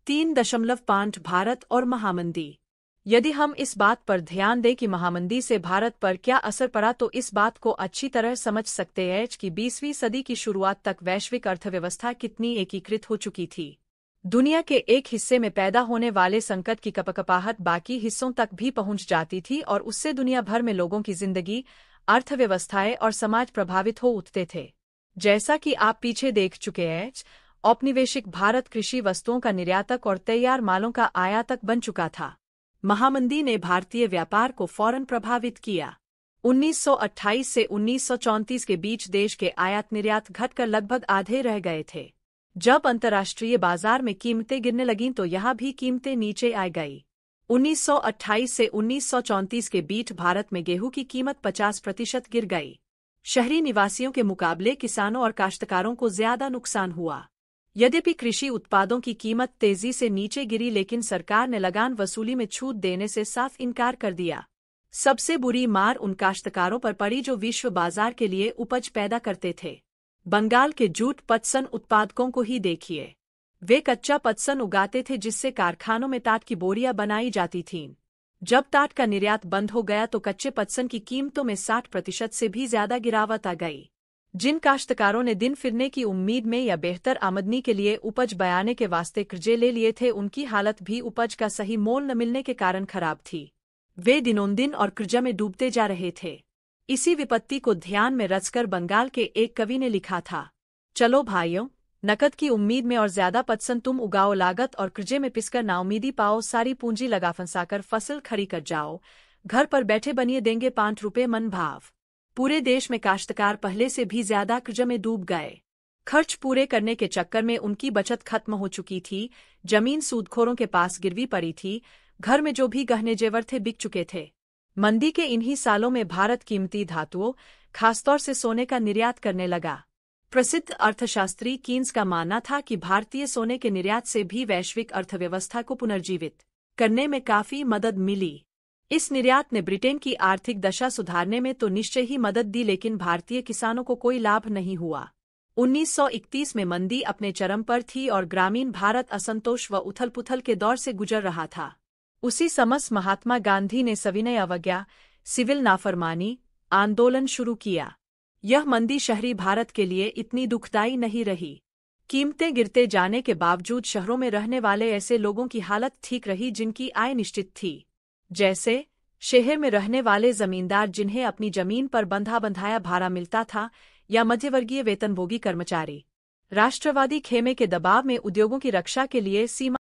3.5 भारत और महामंदी। यदि हम इस बात पर ध्यान दें कि महामंदी से भारत पर क्या असर पड़ा तो इस बात को अच्छी तरह समझ सकते हैं कि 20वीं सदी की शुरुआत तक वैश्विक अर्थव्यवस्था कितनी एकीकृत हो चुकी थी। दुनिया के एक हिस्से में पैदा होने वाले संकट की कपकपाहट बाकी हिस्सों तक भी पहुंच जाती थी और उससे दुनिया भर में लोगों की जिंदगी, अर्थव्यवस्थाएं और समाज प्रभावित हो उठते थे। जैसा कि आप पीछे देख चुके हैं, औपनिवेशिक भारत कृषि वस्तुओं का निर्यातक और तैयार मालों का आयातक बन चुका था। महामंदी ने भारतीय व्यापार को फौरन प्रभावित किया। 1928 से 1934 के बीच देश के आयात निर्यात घटकर लगभग आधे रह गए थे। जब अंतर्राष्ट्रीय बाजार में कीमतें गिरने लगीं तो यहाँ भी कीमतें नीचे आ गई। 1928 से 1934 के बीच भारत में गेहूं की कीमत 50% गिर गई। शहरी निवासियों के मुकाबले किसानों और काश्तकारों को ज्यादा नुकसान हुआ। यद्यपि कृषि उत्पादों की कीमत तेजी से नीचे गिरी लेकिन सरकार ने लगान वसूली में छूट देने से साफ इनकार कर दिया। सबसे बुरी मार उन काश्तकारों पर पड़ी जो विश्व बाजार के लिए उपज पैदा करते थे। बंगाल के जूट पटसन उत्पादकों को ही देखिए। वे कच्चा पटसन उगाते थे जिससे कारखानों में टाट की बोरियां बनाई जाती थीं। जब टाट का निर्यात बंद हो गया तो कच्चे पटसन की कीमतों में 60% से भी ज्यादा गिरावट आ गई। जिन काश्तकारों ने दिन फिरने की उम्मीद में या बेहतर आमदनी के लिए उपज बयाने के वास्ते कर्जे ले लिए थे उनकी हालत भी उपज का सही मोल न मिलने के कारण खराब थी। वे दिनोंदिन और कर्जा में डूबते जा रहे थे। इसी विपत्ति को ध्यान में रखकर बंगाल के एक कवि ने लिखा था, चलो भाइयों, नकद की उम्मीद में और ज्यादा पटसन तुम उगाओ, लागत और कर्जे में पिसकर नाउमीदी पाओ, सारी पूंजी लगा फंसाकर फसल खड़ी कर जाओ, घर पर बैठे बनिए देंगे 5 रुपये मन भाव। पूरे देश में काश्तकार पहले से भी ज्यादा कर्ज में डूब गए। खर्च पूरे करने के चक्कर में उनकी बचत खत्म हो चुकी थी, जमीन सूदखोरों के पास गिरवी पड़ी थी, घर में जो भी गहने जेवर थे बिक चुके थे। मंदी के इन्हीं सालों में भारत कीमती धातुओं, खासतौर से सोने का निर्यात करने लगा। प्रसिद्ध अर्थशास्त्री कीन्स का मानना था कि भारतीय सोने के निर्यात से भी वैश्विक अर्थव्यवस्था को पुनर्जीवित करने में काफी मदद मिली। इस निर्यात ने ब्रिटेन की आर्थिक दशा सुधारने में तो निश्चय ही मदद दी लेकिन भारतीय किसानों को कोई लाभ नहीं हुआ। 1931 में मंदी अपने चरम पर थी और ग्रामीण भारत असंतोष व उथल-पुथल के दौर से गुजर रहा था। उसी समय महात्मा गांधी ने सविनय अवज्ञा, सिविल नाफरमानी आंदोलन शुरू किया। यह मंदी शहरी भारत के लिए इतनी दुखदायी नहीं रही। कीमतें गिरते जाने के बावजूद शहरों में रहने वाले ऐसे लोगों की हालत ठीक रही जिनकी आय निश्चित थी। जैसे शहर में रहने वाले जमींदार जिन्हें अपनी जमीन पर बंधा बंधाया भाड़ा मिलता था, या मध्यवर्गीय वेतनभोगी कर्मचारी। राष्ट्रवादी खेमे के दबाव में उद्योगों की रक्षा के लिए सीमा